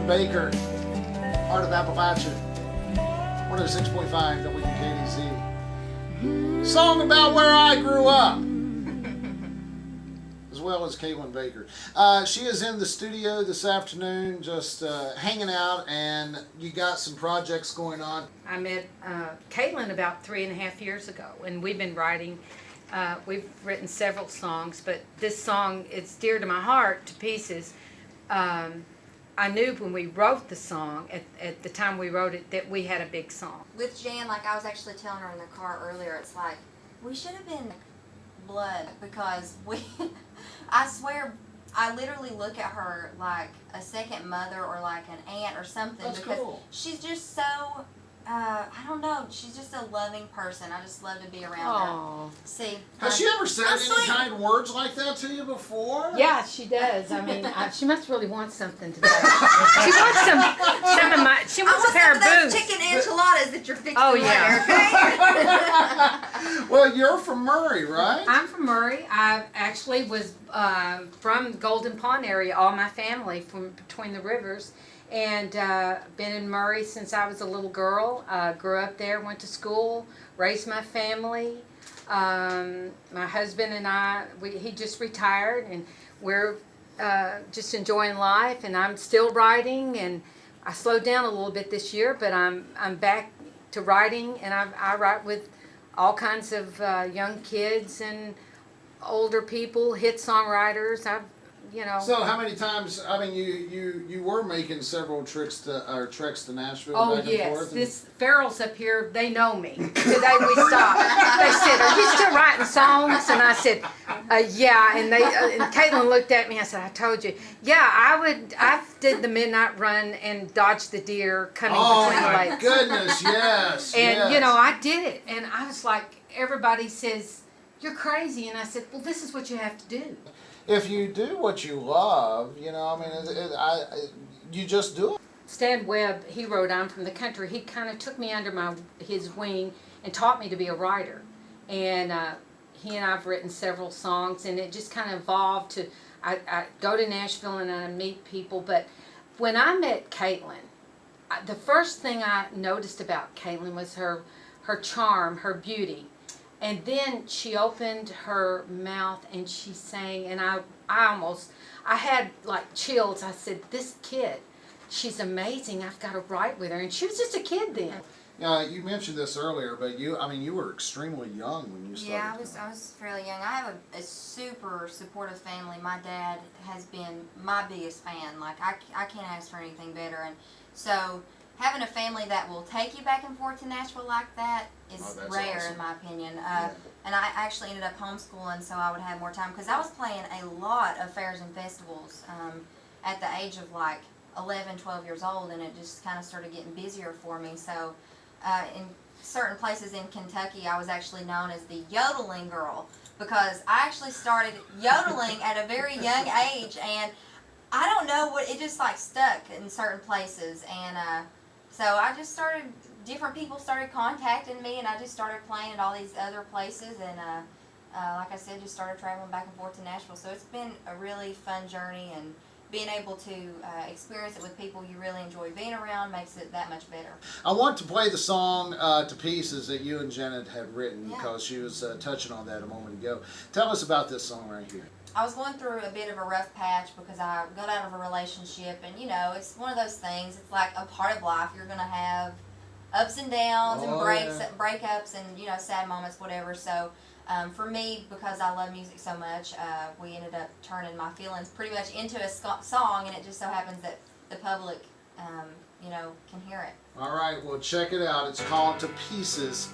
Kaitlyn Baker, Heart of Appalachia, 106.5 WKDZ. Song about where I grew up, as well as Kaitlyn Baker. She is in the studio this afternoon, just hanging out, and you got some projects going on. I met Kaitlyn about 3.5 years ago, and we've been writing. We've written several songs, but this song, it's dear to my heart to pieces. I knew when we wrote the song, at the time we wrote it, that we had a big song. With Jan, like I was actually telling her in the car earlier, it's like, we should have been blood, because I swear, I literally look at her like a second mother or like an aunt or something. That's because cool. She's just so, I don't know, she's just a loving person. I just love to be around her. See. Has she ever said any kind words like that to you before? Yeah, she does. I mean, she must really want something today. She wants some of my. She wants a pair of boots. Chicken enchiladas that you're fixing. Oh yeah. Okay? Well, you're from Murray, right? I'm from Murray. I actually was from Golden Pond area. All my family from between the rivers. And been in Murray since I was a little girl. Grew up there, went to school, raised my family. My husband and I, he just retired, and we're just enjoying life. And I'm still writing, and I slowed down a little bit this year, but I'm back to writing, and I write with all kinds of young kids and older people, hit songwriters. So how many times? I mean, you were making several treks to Nashville. Oh back and yes, forth, this Farrell's up here. They know me. Today we stopped. They said, "Are you still writing songs?" And I said, "Yeah." And and Kaitlyn looked at me. I said, "I told you." Yeah, I did the midnight run and dodged the deer coming between the lakes. Oh my goodness, yes. And yes. I did it. And I was like, everybody says, "You're crazy," and I said, "Well, this is what you have to do." If you do what you love, you just do it. Stan Webb, he wrote I'm from the country. He kind of took me under his wing and taught me to be a writer. And he and I've written several songs, and it just kind of evolved to, I go to Nashville and I meet people. But when I met Kaitlyn, the first thing I noticed about Kaitlyn was her charm, her beauty. And then she opened her mouth and she sang, and I had like chills. I said, this kid, she's amazing. I've got to write with her. And she was just a kid then. You mentioned this earlier, but you were extremely young when you started. Yeah, I was fairly young. I have a super supportive family. My dad has been my biggest fan. Like, I can't ask for anything better. And so having a family that will take you back and forth to Nashville like that is rare, awesome, in my opinion. And I actually ended up homeschooling so I would have more time, because I was playing a lot of fairs and festivals at the age of like 11, 12 years old, and it just kind of started getting busier for me. So in certain places in Kentucky, I was actually known as the yodeling girl, because I actually started yodeling at a very young age, and I don't know what, it just like stuck in certain places. And so I just started, different people started contacting me, and I just started playing at all these other places, and like I said, just started traveling back and forth to Nashville. So it's been a really fun journey, and being able to experience it with people you really enjoy being around makes it that much better. I want to play the song to pieces that you and Janet had written, because she was touching on that a moment ago. Tell us about this song right here. I was going through a bit of a rough patch because I got out of a relationship, and it's one of those things, it's like a part of life. You're going to have ups and downs and breakups and, sad moments, whatever. So for me, because I love music so much, we ended up turning my feelings pretty much into a song, and it just so happens that the public, can hear it. All right, well, check it out. It's called To Pieces.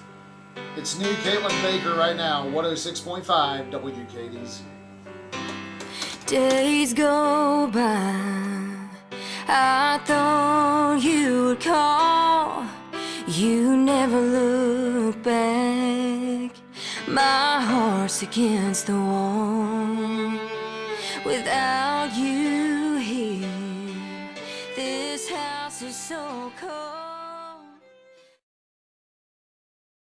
It's new Kaitlyn Baker right now, 106.5 WKDZ. Days go by, I thought you would call. You never look back. My heart's against the wall. Without you here, this house is so cold.